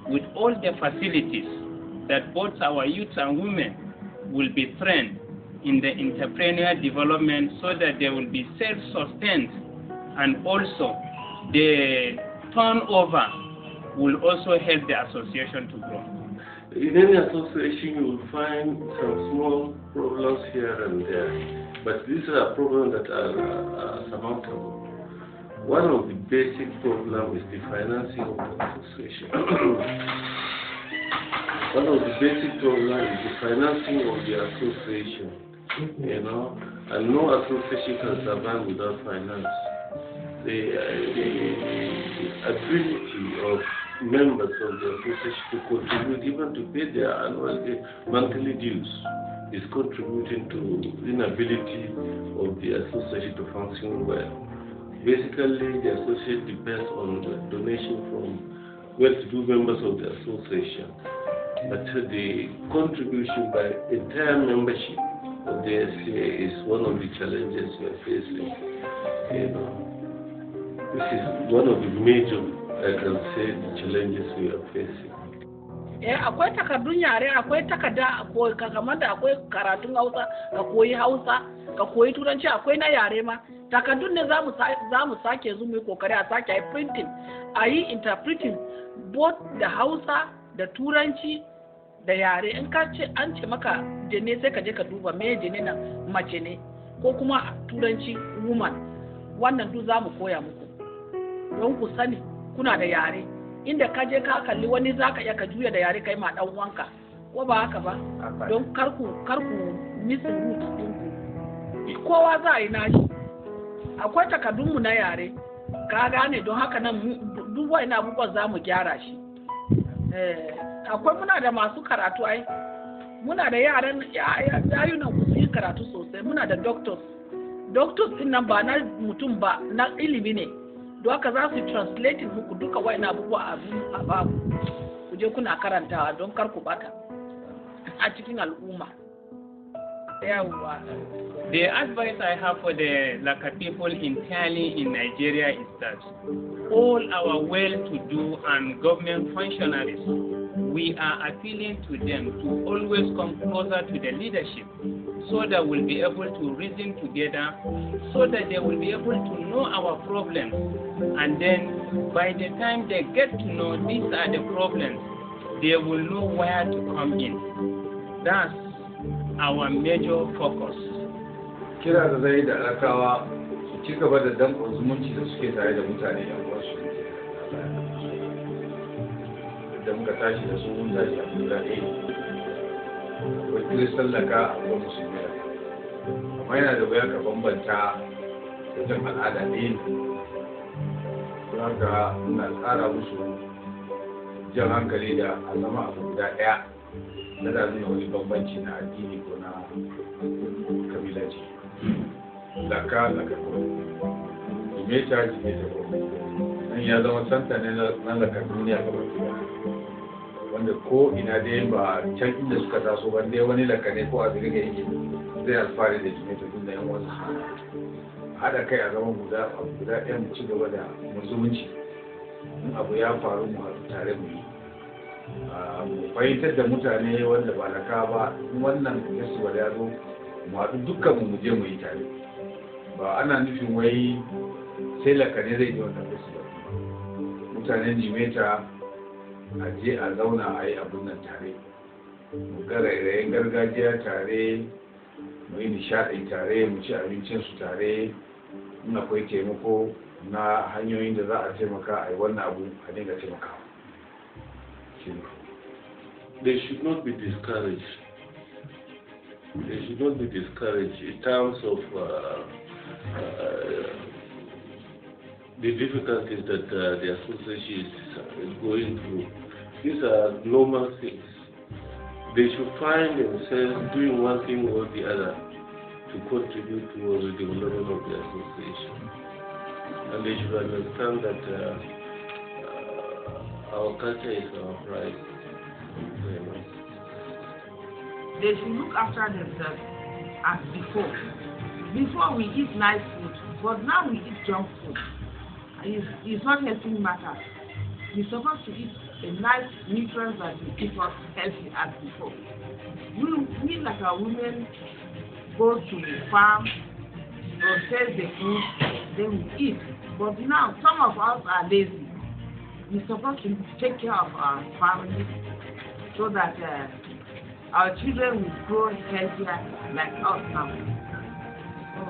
with all the facilities that both our youth and women will be trained in the entrepreneurial development so that they will be self-sustained, and also the turnover will also help the association to grow. In any association, you will find some small problems here and there, but these are problems that are surmountable. One of the basic problems is the financing of the association. One of the basic problems is the financing of the association, and no association can survive without finance. The ability of members of the association to contribute, even to pay their annual monthly dues, is contributing to inability of the association to function well. Basically, the association depends on the donation from well-to-do members of the association. But the contribution by entire membership of the SCA is one of the challenges we are facing. This is one of the major, I can say, the challenges we are facing. Akwai takardun yare, akwai takarda, kamar da akwai karatun Hausa, ka koyi Hausa, ka koyi Turanci, akwai na yare ma. Takardun ne za mu sake mu yi kokari a sake yi printing, a yi interpreting both da Hausa da Turanci da yare. In ka ce an ce maka jene sai ka je ka duba me jene na mace ne ko kuma Turanci woman. Wannan duk za mu koya muku don ku sani kuna da yare. Inda ka je ka kalli wani za ka iya ka juya da yare kai ma dan uwanka ko ba haka ba, don karku missing root ɗinku. kowa za a yi nashi. Akwai takardunmu na yare, ka gane, don haka nan duk wani abubuwan za mu gyara shi. Akwai muna da masu karatu ai, muna da yaran yayunan ku su yi karatu sosai, muna da doctors din nan ba na mutum ba, na ilimi ne, don haka za su translating muku duka wani abubuwa a babu, ku je kuna karantawa don kar ku bata a cikin al'umma. The advice I have for the Laka people entirely in Nigeria is that all our well-to-do and government functionaries, we are appealing to them to always come closer to the leadership so that we'll be able to reason together, so that they will be able to know our problems, and then by the time they get to know these are the problems, they will know where to come in. That's our major focus. Kira da zai da Lakawa su ci gaba da danƙon zumunci da suke tare da mutane yan uwansu da muka tashi da su mun tashi a guda ɗaya. Akwai kiristan Laka, akwai musulmi Laka. Amma yana da wuya ka bambanta wajen al'ada ɗaya ne. Don haka muna tsara musu jan hankali da a zama abu guda ɗaya. Na da nuna wani bambanci na addini ko na kabilanci. Laka ko Jimeta ko nan ya zama santa ne na Laka duniya gaba ɗaya, wanda ko ina dai ba can inda suka taso ba dai wani Laka ne ko a zirga yake zai alfahari da Jimeta tun da yan wasu haɗa kai a zama guda ɗaya mu ci gaba da zumunci. In abu ya faru mu haɗu tare mu yi. Mu fahimtar da mutane wanda ba Laka ba, wannan festival ya zo mu haɗu dukkan mu je mu yi tare. Ba ana nufin wai sai Laka ne zai yi wannan festival. Mutanen Jimeta a je a zauna a yi abun nan tare, mu ga rairayen gargajiya tare, mu yi nishaɗi tare, mu ci abincinsu tare. In akwai taimako na hanyoyin da za a taimaka a yi wannan abu a dinga taimakawa. They should not be discouraged. They should not be discouraged in terms of the difficulties that the association is going through. These are normal things. They should find themselves doing one thing or the other to contribute towards the development of the association. And they should understand that our culture is our pride. They should look after themselves as before. Before we eat nice food, but now we eat junk food. It's not helping matters. We're supposed to eat a nice nutrients that will keep us healthy as before. We like our women go to the farm, process the food, then we eat. But now some of us are lazy. We're supposed to take care of our family so that our children will grow healthier like us now. So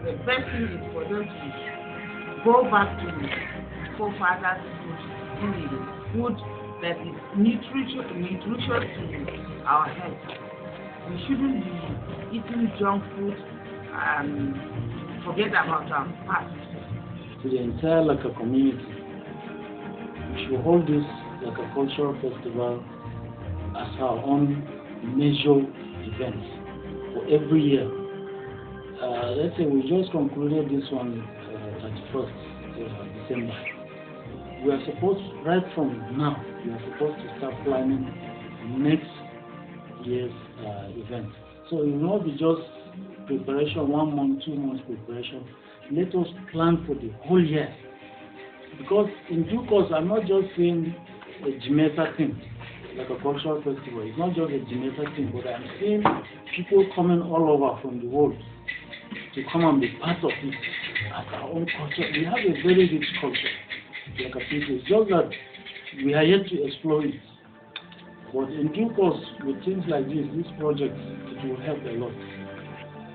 the best thing is for them to go back to the forefathers' food that is nutritious to our health. We shouldn't be eating junk food and forget about our past. To the entire Laka community, we should hold this Laka cultural festival as our own major event for every year. Let's say we just concluded this one 31st December. We are supposed, right from now, we are supposed to start planning next year's event. So it will not be just preparation, 1 month, 2 months preparation. Let us plan for the whole year. Because in due course, I'm not just saying a Jimeta thing, like a cultural festival. It's not just a Jimeta thing, but I'm seeing people coming all over from the world to come and be part of it as our own culture. We have a very rich culture, like a people. It's just that we are yet to explore it. But in due course, with things like this project, it will help a lot.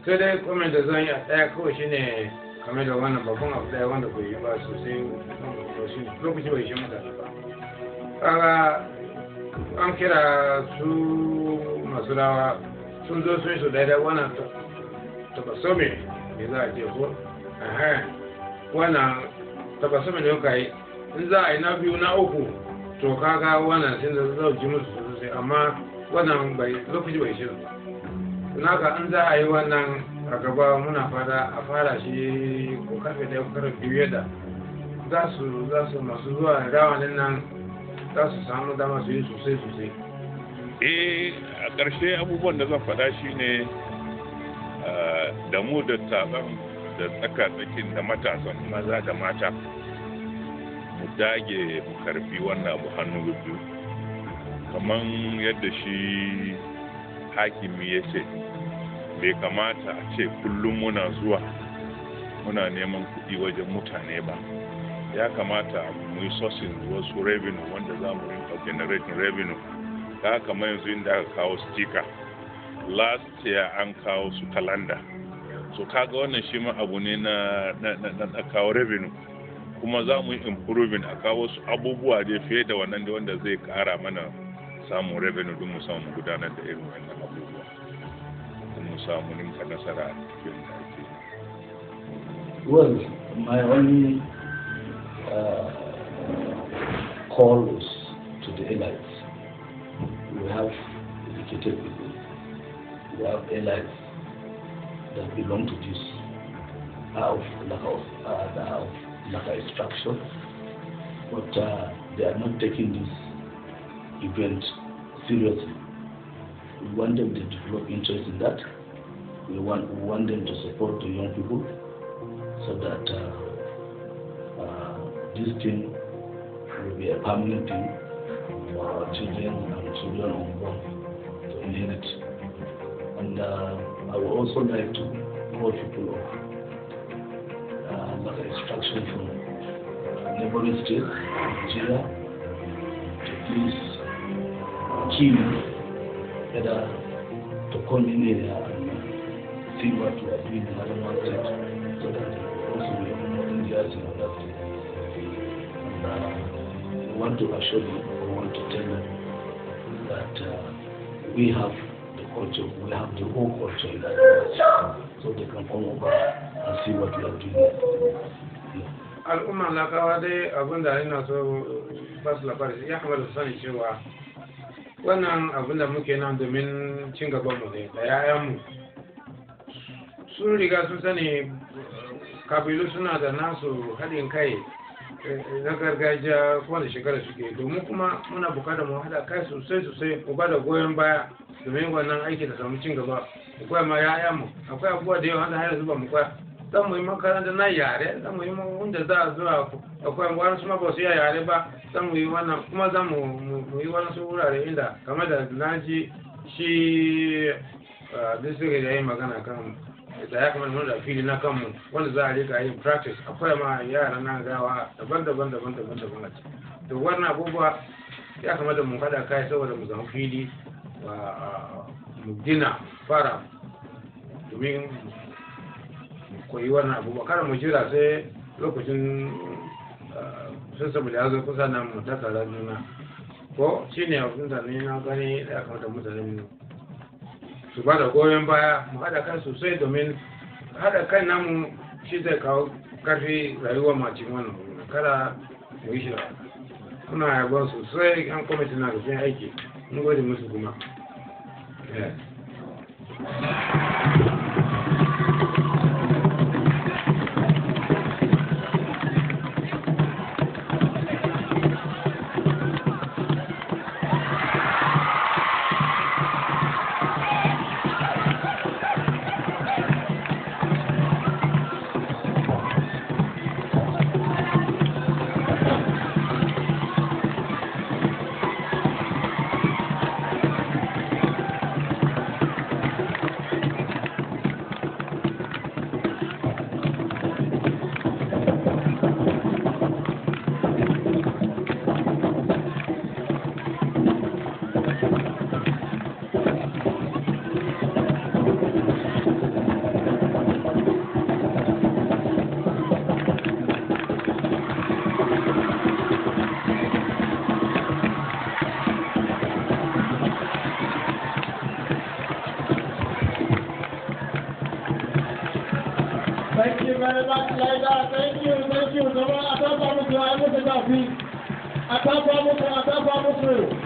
Sai dai kuma da zan yi a ɗaya kawai shi ne kamar da wannan babban abu ɗaya wanda bai yi ba sosai lokaci bai shi mutane ba. Kaga an kira su masu rawa sun zo sun su daidai wannan tabasome me za a ce ko wannan tabasome ne ka yi in za a yi na biyu na uku to kaga wannan sai da zai ji musu sosai amma wannan bai lokaci bai shirin ba naka in za a yi wannan a gaba muna fara a fara shi ko karfe da karfe biyu da za su masu zuwa da rawanin nan za su samu dama su yi sosai a ƙarshe abubuwan da zan faɗa shine da mu da taban da tsaka-tsakin da matasan maza da mata mu dage mu karbi wannan abu hannu biyu kamar yadda shi hakimi ya ce bai kamata a ce kullum muna zuwa muna neman kuɗi wajen mutane ba ya kamata mu yi sourcing wasu revenue wanda za mu rinka generating revenue ka kamar yanzu inda aka kawo sticker last year an kawo su kalanda so kaga wannan shi ma abu ne na kawo revenue kuma za mu yi improving a kawo su abubuwa da fiye da wannan da wanda zai kara mana samun revenue don mu samu gudanar da irin wannan abubuwa don mu samu ninka nasara a cikin da ake well my only call is to the elites. We have educated people, we have elites that belong to this Laka structure, but they are not taking this event seriously. We want them to develop interest in that. We want them to support the young people so that this thing will be a permanent thing for our children and children unborn to inherit. And I would also like to call people of instruction from neighboring states, Nigeria, to please keep better to come in here and see what we are doing in other state so that they will also be Indians in other states. We want to assure them, we want to tell them that we have the culture, we have the whole culture in that place, so they can come over and see what we are doing. Al'umma Lakawa dai abin da ina so ba su labari ya kamata su sani cewa wannan abin da muke nan domin cin gabanmu ne da 'ya'yanmu sun riga sun sani kabilu suna da nasu haɗin kai na gargajiya kowane shekara suke domin kuma muna bukatar mu haɗa kai sosai mu ba da goyon baya domin wannan aiki da samu cin gaba mu koya ma yayanmu akwai abubuwa da yawa wanda har yanzu ba mu koya zan mu yi makaranta na yare zan mu yi wanda za a zuwa akwai wani su ma ba su yi yare ba zan mu yi wannan kuma zan mu yi wani su wurare inda kamar da naji shi district da ya yi magana kan da ya kamata mun da fili na kanmu wanda za a rika yin practice akwai ma yara nan gawa daban-daban a ciki to wannan abubuwa ya kamata mu haɗa kai saboda mu samu fili mu gina fara domin mu koyi wannan abubuwa kada mu jira sai lokacin sassabu da ya zo kusa nan mu tattara juna ko shine abin da ne na gani ya kamata mutane su ba da goyon baya mu haɗa kai sosai domin haɗa kai namu shi zai kawo ƙarfi rayuwar macin wannan kada mu yi shi kuna yabon sosai an kwamitin na rufin aiki mun gode musu kuma Laka, thank you. Come on, I thought I was